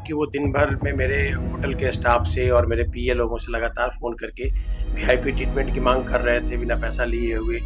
कि वो दिन भर में मेरे होटल के स्टाफ से और मेरे पीए लोगों से लगातार फ़ोन करके वीआईपी ट्रीटमेंट की माँग कर रहे थे, बिना पैसा लिए हुए।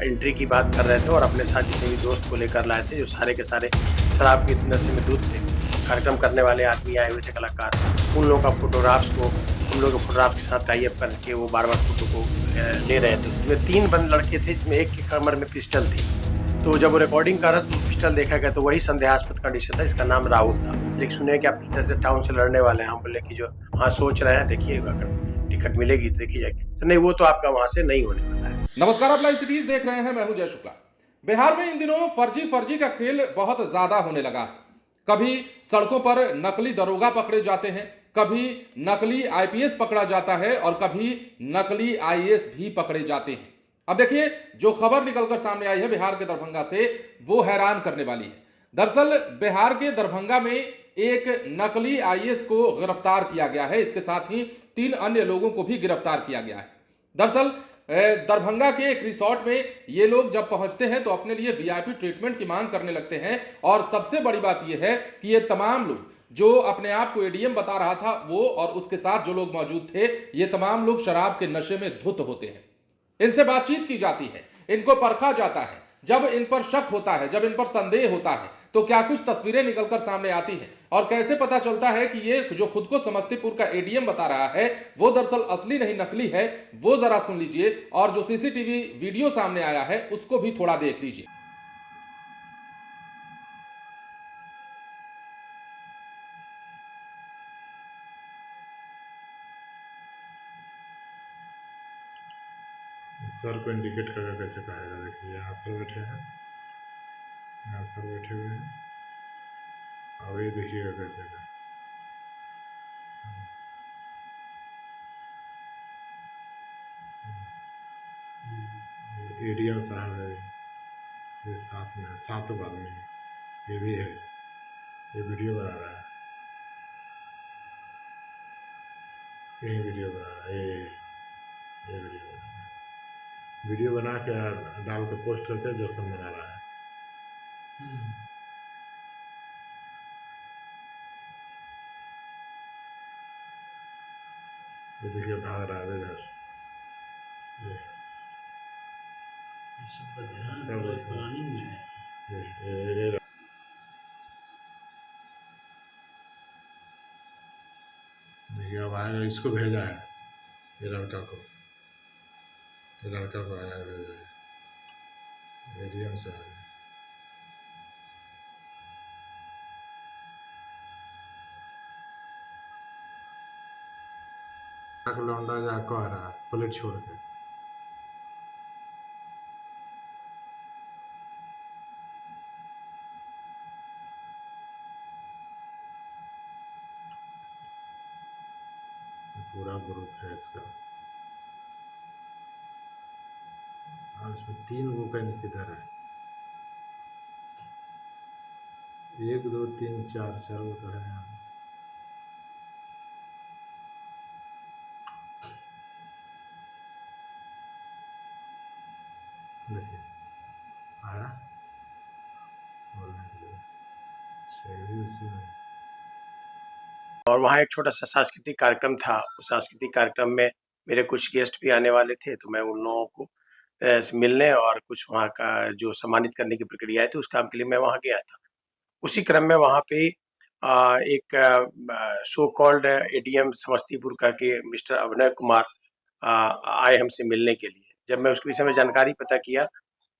एंट्री की बात कर रहे थे और अपने साथ जितने भी दोस्त को लेकर लाए थे, जो सारे के सारे शराब के नशे में धुत थे। कार्यक्रम करने वाले आदमी आए हुए थे, कलाकार। उन लोगों का उन लोगों के फ़ोटोग्राफ़्स के साथ टाई अप करके वो बार-बार फ़ोटो को ले रहे थे। उसमें 3 बंद लड़के थे, जिसमें एक की कमर में पिस्टल थी। तो जब वो रिकॉर्डिंग कर रहा था तो पिस्टल देखा गया, तो वही संदेहास्पद कंडीशन था, इसका नाम राहुल था। लेकिन सुने कि आप इस तरह से टाउन से लड़ने वाले हैं। हम बोले कि जो हाँ, सोच रहे हैं, देखिए अगर टिकट मिलेगी तो देखी जाएगी। तो नहीं, वो तो आपका वहाँ से नहीं होने वाला है। नमस्कार, आप लाइव सिटीज देख रहे हैं। मैं हूं जय शुक्ला। बिहार में इन दिनों फर्जी का खेल बहुत ज्यादा होने लगा है। कभी सड़कों पर नकली दरोगा पकड़े जाते हैं, कभी नकली आईपीएस पकड़ा जाता है और कभी नकली आईएएस भी पकड़े जाते हैं। अब देखिए, जो खबर निकलकर सामने आई है बिहार के दरभंगा से, वो हैरान करने वाली है। दरअसल बिहार के दरभंगा में एक नकली आईएएस को गिरफ्तार किया गया है। इसके साथ ही 3 अन्य लोगों को भी गिरफ्तार किया गया है। दरअसल दरभंगा के एक रिसोर्ट में ये लोग जब पहुंचते हैं तो अपने लिए वीआईपी ट्रीटमेंट की मांग करने लगते हैं। और सबसे बड़ी बात यह है कि ये तमाम लोग, जो अपने आप को एडीएम बता रहा था वो और उसके साथ जो लोग मौजूद थे, ये तमाम लोग शराब के नशे में धुत होते हैं। इनसे बातचीत की जाती है, इनको परखा जाता है। जब इन पर शक होता है, जब इन पर संदेह होता है, तो क्या कुछ तस्वीरें निकलकर सामने आती हैं और कैसे पता चलता है कि ये जो खुद को समस्तीपुर का एडीएम बता रहा है वो दरअसल असली नहीं नकली है, वो जरा सुन लीजिए। और जो सीसीटीवी वीडियो सामने आया है उसको भी थोड़ा देख लीजिए। सर को इंडिकेट करके कैसे कहेगा? देखिए, यहाँ सर बैठे हैं, यहाँ सर बैठे हुए हैं। अब ये देखिएगा कैसे का एडीएम साहब है, ये साथ में 7 आदमी है, ये भी है, ये वीडियो बना रहा है, यही वीडियो बना रहा है, ये वीडियो बना के डाल के पोस्ट करके जश्न मना रहा है। ये देखिए भाग रहा है इधर, ये देखिए अब आएगा, इसको भेजा है, ये लड़का को आया भेजा है, एडीएम से आया। लौंडा जा कह रहा है प्लेट छोड़ के। पूरा ग्रुप है इसका, और इसमें 3 गो का किधर है, 1 2 3 4 गो तो है यहाँ। देखिए आया बोलने के लिए, भी उसी में। और वहाँ एक छोटा-सा सांस्कृतिक कार्यक्रम था। उस सांस्कृतिक कार्यक्रम में मेरे कुछ गेस्ट भी आने वाले थे, तो मैं उन लोगों को मिलने और कुछ वहाँ का जो सम्मानित करने की प्रक्रिया थी, उस काम के लिए मैं वहाँ गया था। उसी क्रम में वहाँ पे एक सो कॉल्ड एडीएम समस्तीपुर का के मिस्टर अभिनय कुमार आए हमसे मिलने के लिए। जब मैं उसके विषय में जानकारी पता किया,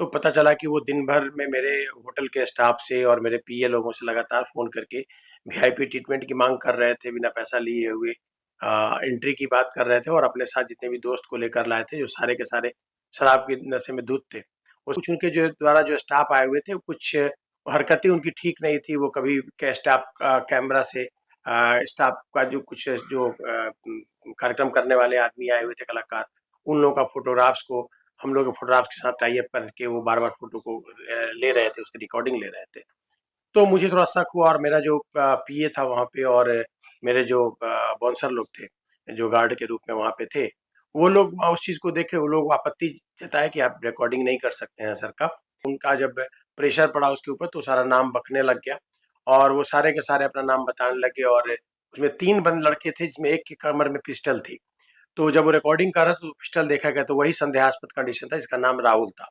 तो पता चला कि वो दिन भर में मेरे होटल के स्टाफ से और मेरे पीए लोगों से लगातार फ़ोन करके वीआईपी ट्रीटमेंट की माँग कर रहे थे, बिना पैसा लिए हुए। एंट्री की बात कर रहे थे और अपने साथ जितने भी दोस्त को लेकर लाए थे, जो सारे के सारे शराब के नशे में धुत थे। और कुछ उनके जो द्वारा जो स्टाफ आए हुए थे, कुछ हरकतें उनकी ठीक नहीं थी। वो कभी स्टाफ कैमरा से स्टाफ का जो कुछ जो कार्यक्रम करने वाले आदमी आए हुए थे, कलाकार, उन लोगों का फ़ोटोग्राफ्स को हम लोग फ़ोटोग्राफ्स के साथ टाई अप करके वो बार-बार फ़ोटो को ले रहे थे, उसकी रिकॉर्डिंग ले रहे थे। तो मुझे थोड़ा शक हुआ और मेरा जो पीए था वहाँ पे और मेरे जो बाउंसर लोग थे, जो गार्ड के रूप में वहाँ पे थे, वो लोग उस चीज़ को देखे, वो लोग आपत्ति जताए कि आप रिकॉर्डिंग नहीं कर सकते हैं सर का। उनका जब प्रेशर पड़ा उसके ऊपर तो सारा नाम बकने लग गया और वो सारे के सारे अपना नाम बताने लगे और उसमें 3 बंद लड़के थे जिसमें एक की कमर में पिस्टल थी। तो जब वो रिकॉर्डिंग कर रहा था तो पिस्टल देखा गया तो वही संदेहास्पद कंडीशन था, इसका नाम राहुल था।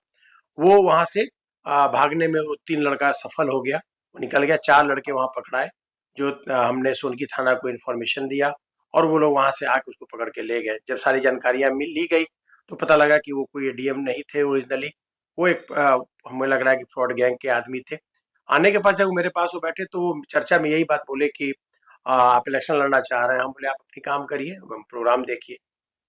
वो वहाँ से भागने में वो 3 लड़का सफल हो गया, वो निकल गया, 4 लड़के वहाँ पकड़ाए जो हमने सोनकी थाना को इन्फॉर्मेशन दिया और वो लोग वहाँ से आके उसको पकड़ के ले गए। जब सारी जानकारियाँ ली गई तो पता लगा कि वो कोई एडीएम नहीं थे ओरिजिनली, वो एक हमें लग रहा है कि फ्रॉड गैंग के आदमी थे। आने के बाद जब वो मेरे पास वो बैठे तो वो चर्चा में यही बात बोले कि आप इलेक्शन लड़ना चाह रहे हैं? हम बोले आप अपनी काम करिए, प्रोग्राम देखिए।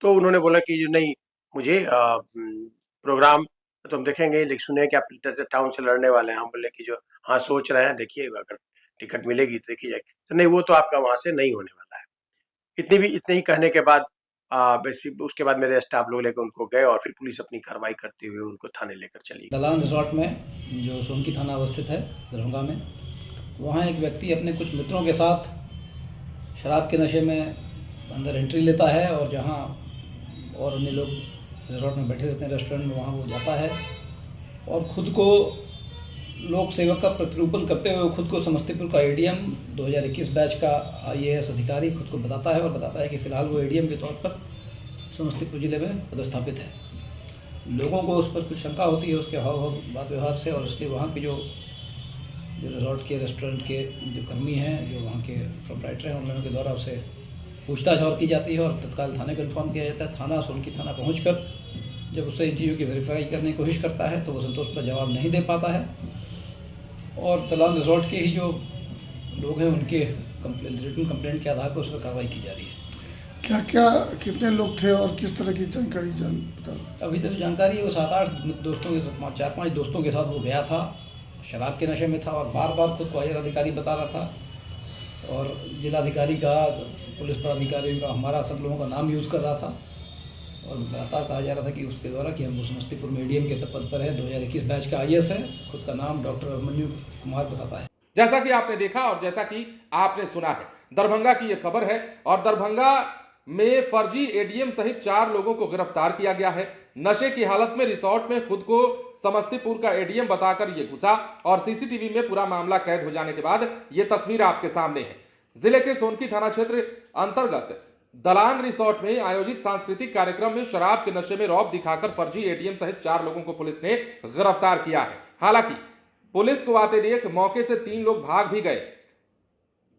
तो उन्होंने बोला कि जो नहीं मुझे प्रोग्राम तो हम देखेंगे लेकिन सुने कि आप टाउन से लड़ने वाले हैं। हम बोले कि जो हाँ सोच रहे हैं, देखिए अगर टिकट मिलेगी तो देखी जाएगी। तो नहीं वो तो आपका वहाँ से नहीं होने वाला है। इतने ही कहने के बाद उसके बाद मेरे स्टाफ लोग लेकर उनको गए और फिर पुलिस अपनी कार्रवाई करते हुए उनको थाने लेकर चली गई। दलान रिसॉर्ट में जो सोनकी थाना अवस्थित है दरभंगा में, वहाँ एक व्यक्ति अपने कुछ मित्रों के साथ शराब के नशे में अंदर एंट्री लेता है और जहाँ और अन्य लोग रिसॉर्ट में बैठे रहते हैं रेस्टोरेंट में, वहाँ वो जाता है और ख़ुद को लोक सेवक का प्रतिरूपण करते हुए खुद को समस्तीपुर का एडीएम 2021 बैच का आईएएस अधिकारी खुद को बताता है और बताता है कि फ़िलहाल वो एडीएम के तौर पर समस्तीपुर ज़िले में पदस्थापित है। लोगों को उस पर कुछ शंका होती है उसके हाव भाव बात व्यवहार से, और इसलिए वहाँ के जो रिसॉर्ट के रेस्टोरेंट के जो कर्मी हैं, जो वहाँ के प्रोप्राइटर हैं, उन लोगों के द्वारा उसे पूछताछ और की जाती है और तत्काल थाने को इन्फॉर्म किया जाता है। थाना सोनकी थाना पहुँचकर जब उससे इन चीज़ों की वेरीफाई करने की कोशिश करता है तो वो संतोषप्रद जवाब नहीं दे पाता है और दलान रिसॉर्ट के ही जो लोग हैं उनके रिटन कंप्लेंट के आधार पर उस पर कार्रवाई की जा रही है। क्या क्या कितने लोग थे और किस तरह की जानकारी बताओ। अभी तक जानकारी है वो 7-8 दोस्तों के 4-5 दोस्तों के साथ वो गया था, शराब के नशे में था और बार बार खुद को आईएएस अधिकारी बता रहा था और जिलाधिकारी का, पुलिस पदाधिकारियों का, हमारा सब लोगों का नाम यूज़ कर रहा था और लगातार कहा जा रहा था कि उसके द्वारा कि हम समस्तीपुर में एडीएम के पद पर है, 2021 बैच का आईएएस है, खुद का नाम डॉक्टर अभिमन्यु कुमार बताता है। जैसा कि आपने देखा और जैसा कि आपने सुना है, दरभंगा की यह खबर है और दरभंगा में फर्जी एडीएम सहित 4 लोगों को गिरफ्तार किया गया है। नशे की हालत में रिसोर्ट में खुद को समस्तीपुर का एडीएम बताकर यह घुसा और सीसीटीवी में पूरा मामला कैद हो जाने के बाद यह तस्वीर आपके सामने है। जिले के सोनकी थाना क्षेत्र अंतर्गत दलान रिसोर्ट में आयोजित सांस्कृतिक कार्यक्रम में शराब के नशे में रौब दिखाकर फर्जी एडीएम सहित 4 लोगों को पुलिस ने गिरफ्तार किया है। हालांकि पुलिस को आते देख मौके से 3 लोग भाग भी गए।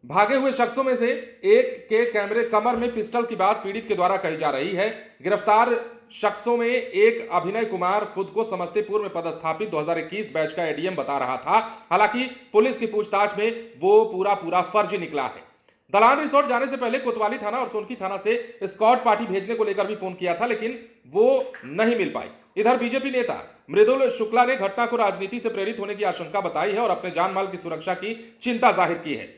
भागे हुए शख्सों में से एक के कैमरे कमर में पिस्टल की बात पीड़ित के द्वारा कही जा रही है। गिरफ्तार शख्सों में एक अभिनय कुमार खुद को समस्तीपुर में पदस्थापित 2021 बैच का एडीएम बता रहा था। हालांकि पुलिस की पूछताछ में वो पूरा फर्जी निकला है। दलान रिसोर्ट जाने से पहले कोतवाली थाना और सोनकी थाना से स्कॉट पार्टी भेजने को लेकर भी फोन किया था, लेकिन वो नहीं मिल पाई। इधर बीजेपी नेता मृदुल शुक्ला ने घटना को राजनीति से प्रेरित होने की आशंका बताई है और अपने जान माल की सुरक्षा की चिंता जाहिर की है।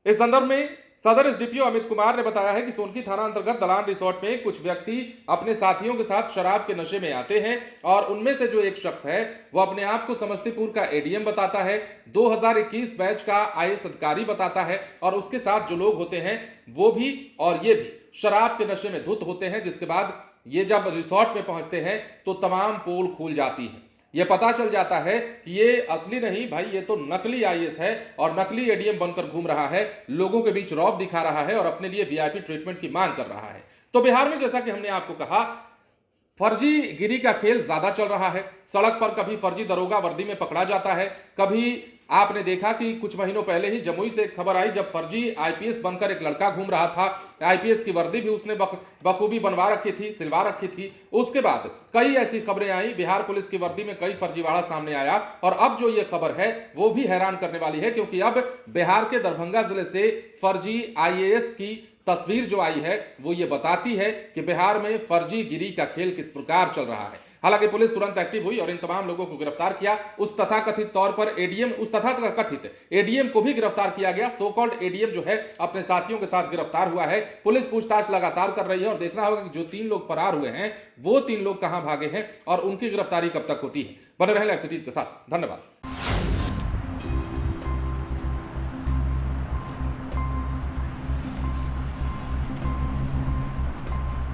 इस संदर्भ में सदर एसडीपीओ अमित कुमार ने बताया है कि सोनकी थाना अंतर्गत दलान रिसोर्ट में कुछ व्यक्ति अपने साथियों के साथ शराब के नशे में आते हैं और उनमें से जो एक शख्स है वो अपने आप को समस्तीपुर का एडीएम बताता है, 2021 बैच का आईएएस अधिकारी बताता है और उसके साथ जो लोग होते हैं वो भी और ये भी शराब के नशे में धुत होते हैं। जिसके बाद ये जब रिसोर्ट में पहुंचते हैं तो तमाम पोल खुल जाती है। यह पता चल जाता है कि ये असली नहीं भाई, ये तो नकली आईएएस है और नकली एडीएम बनकर घूम रहा है, लोगों के बीच रौब दिखा रहा है और अपने लिए वीआईपी ट्रीटमेंट की मांग कर रहा है। तो बिहार में जैसा कि हमने आपको कहा, फर्जी गिरी का खेल ज्यादा चल रहा है। सड़क पर कभी फर्जी दरोगा वर्दी में पकड़ा जाता है, कभी आपने देखा कि कुछ महीनों पहले ही जमुई से एक खबर आई जब फर्जी आईपीएस बनकर एक लड़का घूम रहा था। आईपीएस की वर्दी भी उसने बखूबी बनवा रखी थी, सिलवा रखी थी। उसके बाद कई ऐसी खबरें आई, बिहार पुलिस की वर्दी में कई फर्जीवाड़ा सामने आया और अब जो ये खबर है वो भी हैरान करने वाली है, क्योंकि अब बिहार के दरभंगा जिले से फर्जी आईएएस की तस्वीर जो आई है वो ये बताती है कि बिहार में फर्जी गिरी का खेल किस प्रकार चल रहा है। हालांकि पुलिस तुरंत एक्टिव हुई और इन तमाम लोगों को गिरफ्तार किया। उस तथाकथित तौर पर एडीएम, उस तथाकथित एडीएम को भी गिरफ्तार किया गया। सो कॉल्ड एडीएम जो है अपने साथियों के साथ गिरफ्तार हुआ है। पुलिस पूछताछ लगातार कर रही है और देखना होगा कि जो 3 लोग फरार हुए हैं वो 3 लोग कहां भागे हैं और उनकी गिरफ्तारी कब तक होती है। बने रहें लाइव सिटीज के साथ। धन्यवाद।